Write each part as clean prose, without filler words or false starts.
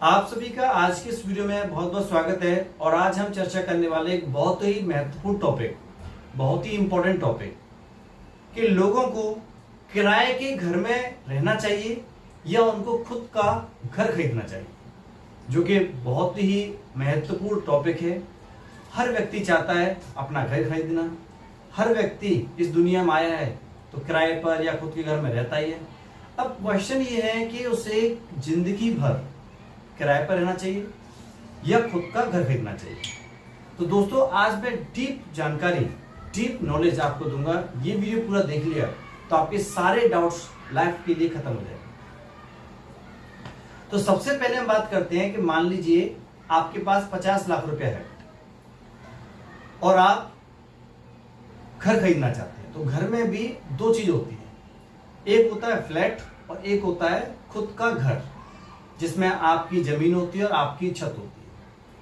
आप सभी का आज के इस वीडियो में बहुत बहुत स्वागत है। और आज हम चर्चा करने वाले एक बहुत ही महत्वपूर्ण टॉपिक, बहुत ही इंपॉर्टेंट टॉपिक कि लोगों को किराए के घर में रहना चाहिए या उनको खुद का घर खरीदना चाहिए, जो कि बहुत ही महत्वपूर्ण टॉपिक है। हर व्यक्ति चाहता है अपना घर खरीदना। हर व्यक्ति इस दुनिया में आया है तो किराए पर या खुद के घर में रहता ही है। अब क्वेश्चन ये है कि उसे जिंदगी भर किराए पर रहना चाहिए या खुद का घर खरीदना चाहिए। तो दोस्तों, आज मैं डीप जानकारी, डीप नॉलेज आपको दूंगा। ये वीडियो पूरा देख लिया तो आपके सारे डाउट्स लाइफ के लिए खत्म हो जाएंगे। तो सबसे पहले हम बात करते हैं कि मान लीजिए आपके पास 50 लाख रुपया है और आप घर खरीदना चाहते हैं। तो घर में भी दो चीज होती है, एक होता है फ्लैट और एक होता है खुद का घर, जिसमें आपकी जमीन होती है और आपकी छत होती है,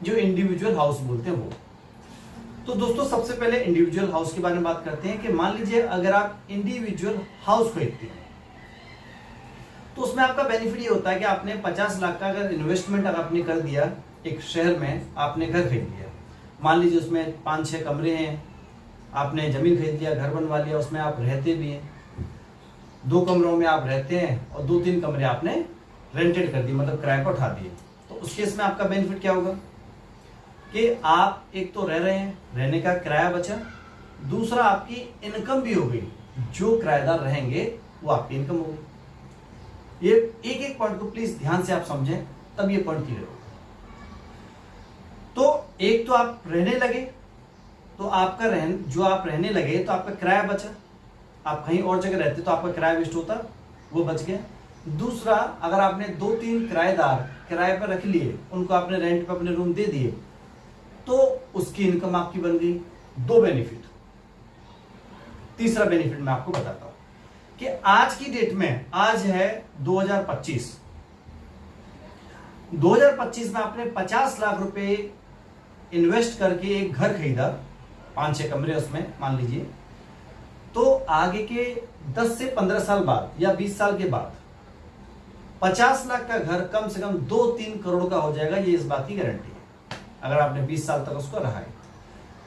जो इंडिविजुअल हाउस बोलते हैं वो। तो दोस्तों, सबसे पहले इंडिविजुअल हाउस के बारे में बात करते हैं कि मान लीजिए अगर आप इंडिविजुअल हाउस खरीदते हैं तो उसमें आपका बेनिफिट ये होता है कि आपने 50 लाख का अगर इन्वेस्टमेंट अगर आपने कर दिया, एक शहर में आपने घर खरीद लिया, मान लीजिए उसमें 5-6 कमरे हैं, आपने जमीन खरीद लिया, घर बनवा लिया, उसमें आप रहते भी हैं, 2 कमरों में आप रहते हैं और 2-3 कमरे आपने रेंटेड कर दिए, मतलब किराए पर उठा दिए। तो उस केस में आपका बेनिफिट क्या होगा कि आप एक तो रह रहे हैं, रहने का किराया बचा, दूसरा आपकी इनकम भी हो गई, जो किराएदार रहेंगे वो आपकी इनकम होगी। ये एक एक पॉइंट को प्लीज ध्यान से आप समझें, तब ये पॉइंट क्लियर होगा। तो एक तो आप रहने लगे, तो आपका जो आप रहने लगे तो आपका किराया बचा। आप कहीं और जगह रहते तो आपका किराया वेस्ट होता, वो बच गया। दूसरा, अगर आपने 2-3 किराएदार किराए पर रख लिए, उनको आपने रेंट पर अपने रूम दे दिए, तो उसकी इनकम आपकी बन गई। 2 बेनिफिट। तीसरा बेनिफिट मैं आपको बताता हूं कि आज की डेट में, आज है 2025 में आपने 50 लाख रुपए इन्वेस्ट करके एक घर खरीदा, 5-6 कमरे उसमें मान लीजिए, तो आगे के 10 से 15 साल बाद या 20 साल के बाद 50 लाख का घर कम से कम 2-3 करोड़ का हो जाएगा। ये इस बात की गारंटी है, अगर आपने 20 साल तक उसको रहा है।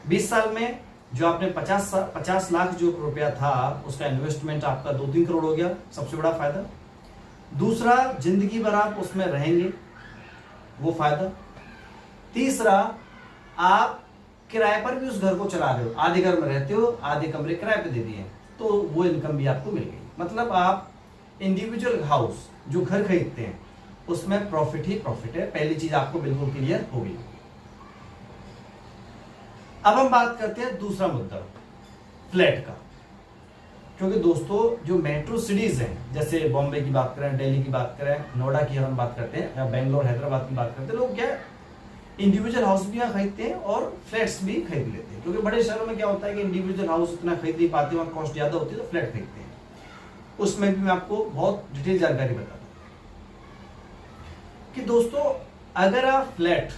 20 साल में जो आपने 50 लाख जो रुपया था, उसका इन्वेस्टमेंट आपका 2-3 करोड़ हो गया, सबसे बड़ा फायदा। दूसरा, जिंदगी भर आप उसमें रहेंगे, वो फायदा। तीसरा, आप किराए पर भी उस घर को चला रहे हो, आधे घर में रहते हो, आधे कमरे किराए पे दे दिए, तो वो इनकम भी आपको मिल गई। मतलब आप इंडिविजुअल हाउस जो घर खरीदते हैं उसमें प्रॉफिट ही प्रॉफिट है। पहली चीज आपको बिल्कुल क्लियर होगी। अब हम बात करते हैं दूसरा मुद्दा, फ्लैट का। क्योंकि दोस्तों, जो मेट्रो सिटीज हैं, जैसे बॉम्बे की बात करें, दिल्ली की बात करें, नोएडा की हम बात करते हैं, या बेंगलोर, हैदराबाद की बात करते हैं, लोग क्या इंडिविजुअल हाउस भी यहाँ खरीदते हैं और फ्लैट्स भी खरीद लेते हैं। क्योंकि बड़े शहरों में क्या होता है कि इंडिविजुअल हाउस इतना खरीद नहीं पाते, वहां कॉस्ट ज्यादा होती है, तो फ्लैट खरीदते हैं। उसमें भी मैं आपको बहुत डिटेल जानकारी बताता हूं कि दोस्तों, अगर आप फ्लैट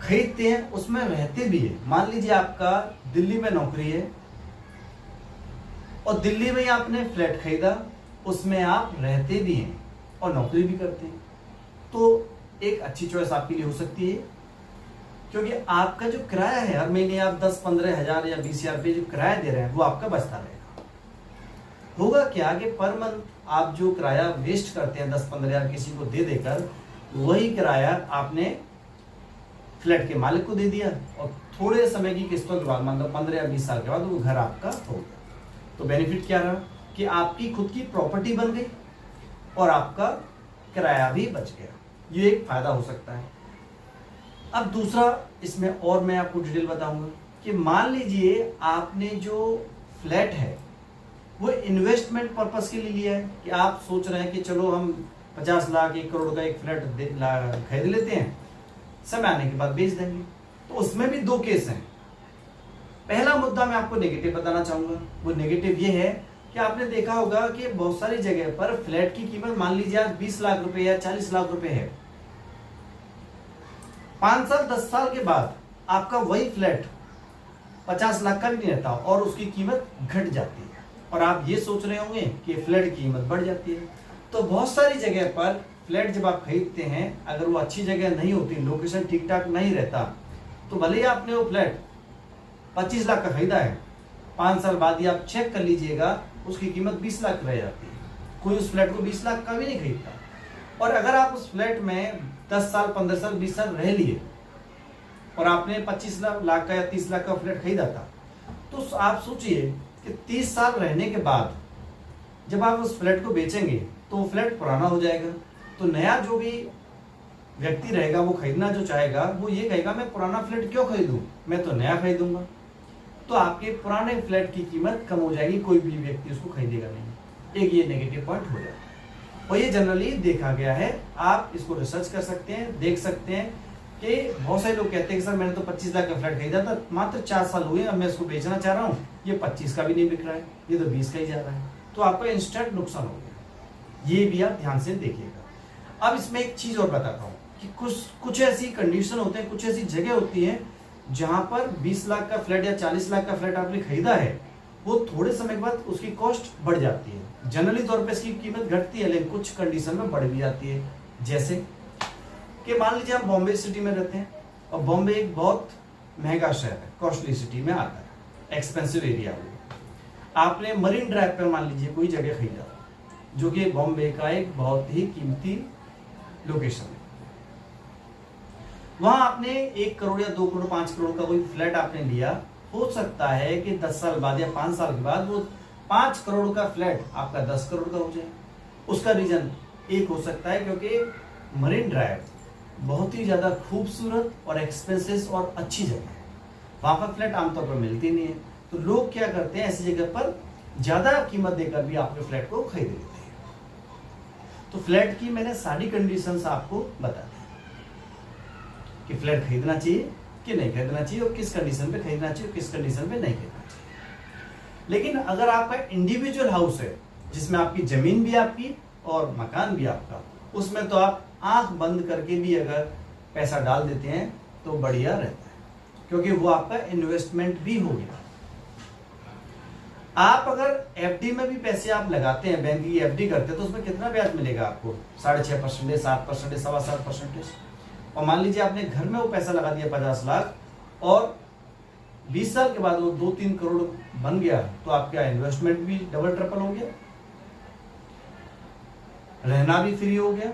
खरीदते हैं, उसमें रहते भी हैं, मान लीजिए आपका दिल्ली में नौकरी है और दिल्ली में आपने फ्लैट खरीदा, उसमें आप रहते भी हैं और नौकरी भी करते हैं, तो एक अच्छी चॉइस आपके लिए हो सकती है। क्योंकि आपका जो किराया है, हर महीने आप 10-15 हजार या 20 हजार रुपये जो किराया दे रहे हैं, वो आपका बचता रहेगा। होगा क्या कि पर मंथ आप जो किराया वेस्ट करते हैं 10-15 हजार किसी को दे देकर, वही किराया आपने फ्लैट के मालिक को दे दिया और थोड़े समय की किस्तों के बाद, मतलब 15 या 20 साल के बाद वो घर आपका हो गया। तो बेनिफिट क्या रहा कि आपकी खुद की प्रॉपर्टी बन गई और आपका किराया भी बच गया। ये एक फायदा हो सकता है। अब दूसरा, इसमें और मैं आपको डिटेल बताऊंगा कि मान लीजिए आपने जो फ्लैट है वो इन्वेस्टमेंट पर्पस के लिए लिया है, कि आप सोच रहे हैं कि चलो हम 50 लाख 1 करोड़ का एक फ्लैट खरीद लेते हैं, समय आने के बाद बेच देंगे। तो उसमें भी 2 केस हैं। पहला मुद्दा मैं आपको नेगेटिव बताना चाहूंगा। वो नेगेटिव ये है कि आपने देखा होगा कि बहुत सारी जगह पर फ्लैट की कीमत मान लीजिए आज 20 लाख रुपए या 40 लाख रुपए है, 5 साल 10 साल के बाद आपका वही फ्लैट 50 लाख का भी नहीं रहता और उसकी कीमत घट जाती है, और आप ये सोच रहे होंगे कि फ्लैट की कीमत बढ़ जाती है। तो बहुत सारी जगह पर फ्लैट जब आप खरीदते हैं, अगर वो अच्छी जगह नहीं होती, लोकेशन ठीक ठाक नहीं रहता, तो भले ही आपने वो फ्लैट 25 लाख का खरीदा है, 5 साल बाद ही आप चेक कर लीजिएगा उसकी कीमत 20 लाख रह जाती है। कोई उस फ्लैट को 20 लाख का भी नहीं खरीदता। और अगर आप उस फ्लैट में 10 साल, 15 साल, 20 साल रह लिए और आपने 25 लाख का या 30 लाख का फ्लैट खरीदा था, तो आप सोचिए कि 30 साल रहने के बाद जब आप उस फ्लैट को बेचेंगे तो वो फ्लैट पुराना हो जाएगा। तो नया जो भी व्यक्ति रहेगा, वो खरीदना जो चाहेगा, वो ये कहेगा मैं पुराना फ्लैट क्यों खरीदूं, मैं तो नया खरीदूंगा। तो आपके पुराने फ्लैट की कीमत कम हो जाएगी, कोई भी व्यक्ति उसको खरीदेगा नहीं। एक ये नेगेटिव पॉइंट हो जाएगा और ये जनरली देखा गया है। आप इसको रिसर्च कर सकते हैं, देख सकते हैं कि बहुत सारे लोग कहते हैं कि सर मैंने तो 25 लाख का फ्लैट खरीदा था, मात्र 4 साल हुए, अब मैं इसको बेचना चाह रहा हूँ, ये 25 का भी नहीं बिक रहा है, ये तो 20 का ही जा रहा है, तो आपका इंस्टेंट नुकसान हो गया। ये भी आप ध्यान से देखिएगा। अब इसमें एक चीज और बताता हूँ कि कुछ ऐसी कंडीशन होते हैं, कुछ ऐसी जगह होती है जहां पर 20 लाख का फ्लैट या 40 लाख का फ्लैट आपने खरीदा है, वो थोड़े समय के बाद उसकी कॉस्ट बढ़ जाती है। जनरली तौर पे इसकी कीमत घटती है, लेकिन कुछ कंडीशन में बढ़ भी जाती है। जैसे कि मान लीजिए हम बॉम्बे सिटी में रहते हैं और बॉम्बे एक बहुत महंगा शहर है, कॉस्टली सिटी में आता है, एक्सपेंसिव एरिया है। आपने मरीन ड्राइव पर मान लीजिए कोई जगह खरीदा जो कि बॉम्बे का एक बहुत ही कीमती लोकेशन है। वहां आपने 1 करोड़ या 2 करोड़ 5 करोड़ का कोई फ्लैट आपने लिया, हो सकता है कि 10 साल बाद या 5 साल के बाद वो 5 करोड़ का फ्लैट आपका 10 करोड़ का हो जाए। उसका रीजन एक हो सकता है क्योंकि मरीन ड्राइव बहुत ही ज्यादा खूबसूरत और एक्सपेंसिव और अच्छी जगह है, वहां पर फ्लैट आमतौर पर मिलती नहीं है। तो लोग क्या करते हैं, ऐसी जगह पर ज्यादा कीमत देकर भी आपके फ्लैट को खरीद लेते हैं। तो फ्लैट की मैंने सारी कंडीशंस आपको बता दी कि फ्लैट खरीदना चाहिए कि नहीं खरीदना चाहिए और किस कंडीशन पे खरीदना चाहिए, किस कंडीशन पे नहीं खरीदना चाहिए। लेकिन अगर आपका इंडिविजुअल हाउस है जिसमें आपकी जमीन भी आपकी और मकान भी आपका, उसमें तो आप आंख बंद करके भी अगर पैसा डाल देते हैं तो बढ़िया रहता है, क्योंकि वो आपका इन्वेस्टमेंट भी हो गया। आप अगर एफडी में भी पैसे आप लगाते हैं, बैंक की एफडी करते हैं, तो उसमें कितना ब्याज मिलेगा आपको? 6.5%, 7%, 7.25%। और मान लीजिए आपने घर में वो पैसा लगा दिया 50 लाख और 20 साल के बाद वो 2-3 करोड़ बन गया, तो आपका इन्वेस्टमेंट भी डबल ट्रिपल हो गया, रहना भी फ्री हो गया।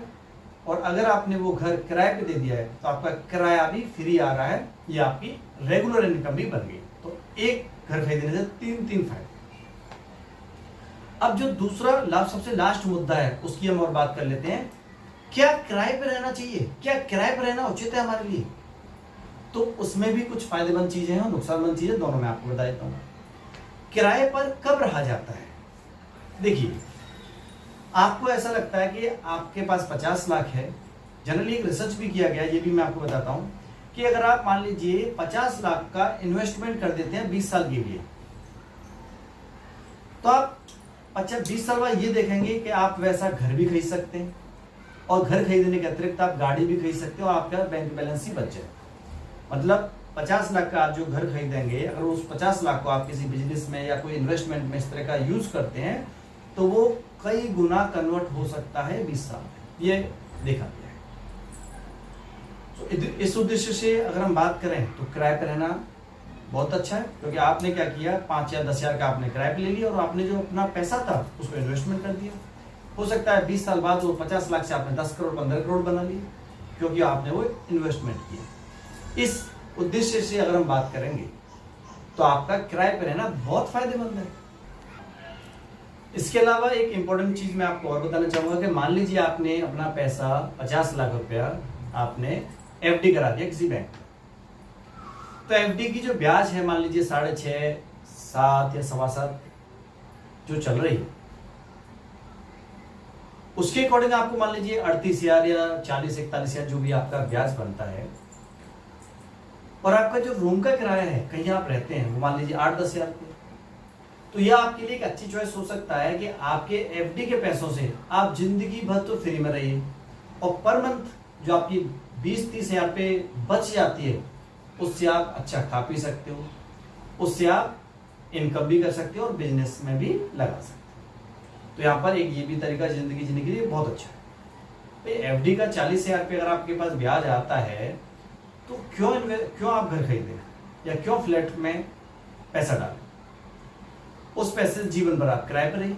और अगर आपने वो घर किराए पे दे दिया है तो आपका किराया भी फ्री आ रहा है, ये आपकी रेगुलर इनकम भी बन गई। तो एक घर खरीदने से 3 फायदे। अब जो दूसरा लाभ, सबसे लास्ट मुद्दा है, उसकी हम और बात कर लेते हैं। क्या किराए पे रहना चाहिए? क्या किराए पे रहना उचित है हमारे लिए? तो उसमें भी कुछ फायदेमंद चीजें हैं और नुकसानमंद चीजें, दोनों मैं आपको बता देता हूं। किराए पर कब रहा जाता है? देखिए, आपको ऐसा लगता है कि आपके पास 50 लाख है। जनरली एक रिसर्च भी किया गया, ये भी मैं आपको बताता हूं कि अगर आप मान लीजिए 50 लाख का इन्वेस्टमेंट कर देते हैं 20 साल के लिए, तो आप 20 साल बाद ये देखेंगे कि आप वैसा घर भी खरीद सकते हैं और घर खरीदने के अतिरिक्त आप गाड़ी भी खरीद सकते हो और आपका बैंक बैलेंस ही बच जाए। मतलब 50 लाख का आप जो घर खरीदेंगे, अगर उस 50 लाख को आप किसी बिजनेस में या कोई इन्वेस्टमेंट में इस तरह का यूज करते हैं तो वो कई गुना कन्वर्ट हो सकता है 20 साल में, ये देखा गया है। तो इस उद्देश्य से अगर हम बात करें तो किराए पर रहना बहुत अच्छा है, क्योंकि आपने क्या किया, 5 या 10 हजार का आपने किराए पे ले लिया और आपने जो अपना पैसा था उसको इन्वेस्टमेंट कर दिया। हो सकता है 20 साल बाद वो 50 लाख से आपने 10 करोड़ 15 करोड़ बना लिए, क्योंकि आपने वो इन्वेस्टमेंट किया। इस उद्देश्य से अगर हम बात करेंगे तो आपका किराए पे रहना बहुत फायदेमंद है। इसके अलावा एक इंपॉर्टेंट चीज मैं आपको और बताना चाहूंगा कि मान लीजिए आपने अपना पैसा 50 लाख रुपया आपने एफडी करा दिया किसी बैंक, तो एफडी की जो ब्याज है मान लीजिए 6.5%, 7 या 7.25 जो चल रही है, उसके अकॉर्डिंग आपको मान लीजिए 38,000 या 40-41,000 जो भी आपका ब्याज बनता है। और आपका जो रूम का किराया है, कहीं आप रहते हैं, वो मान लीजिए 8-10 हजार रुपये, तो यह आपके लिए एक अच्छी चॉइस हो सकता है कि आपके एफडी के पैसों से आप जिंदगी भर तो फ्री में रहिए और पर मंथ जो आपकी 20-30 हजार पे बच जाती है, उससे आप अच्छा खा पी सकते हो, उससे आप इनकम भी कर सकते हो और बिजनेस में भी लगा सकते हो। तो यहाँ पर एक ये भी तरीका जिंदगी जीने के लिए बहुत अच्छा है। भाई एफडी का 40,000 रुपये अगर आपके पास ब्याज आता है तो क्यों आप घर खरीदें या क्यों फ्लैट में पैसा डालें? उस पैसे से जीवन भर आप किराए पर रहिए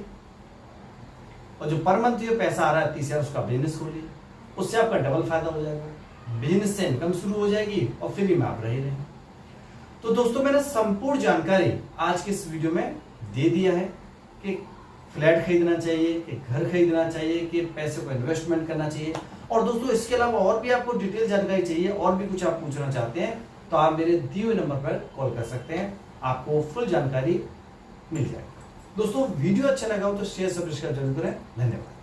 और जो पर मंथ जो पैसा आ रहा है 30,000 उसका बिजनेस खोलिए, उससे आपका डबल फायदा हो जाएगा। बिजनेस से इनकम शुरू हो जाएगी और फ्री में आप रहे रहेंगे। तो दोस्तों मैंने संपूर्ण जानकारी आज के इस वीडियो में दे दिया है कि फ्लैट खरीदना चाहिए कि घर खरीदना चाहिए कि पैसे को इन्वेस्टमेंट करना चाहिए। और दोस्तों इसके अलावा और भी आपको डिटेल जानकारी चाहिए और भी कुछ आप पूछना चाहते हैं तो आप मेरे दिए हुए नंबर पर कॉल कर सकते हैं, आपको फुल जानकारी मिल जाएगी। दोस्तों वीडियो अच्छा लगा हो तो शेयर सब्सक्राइब जरूर करें। धन्यवाद।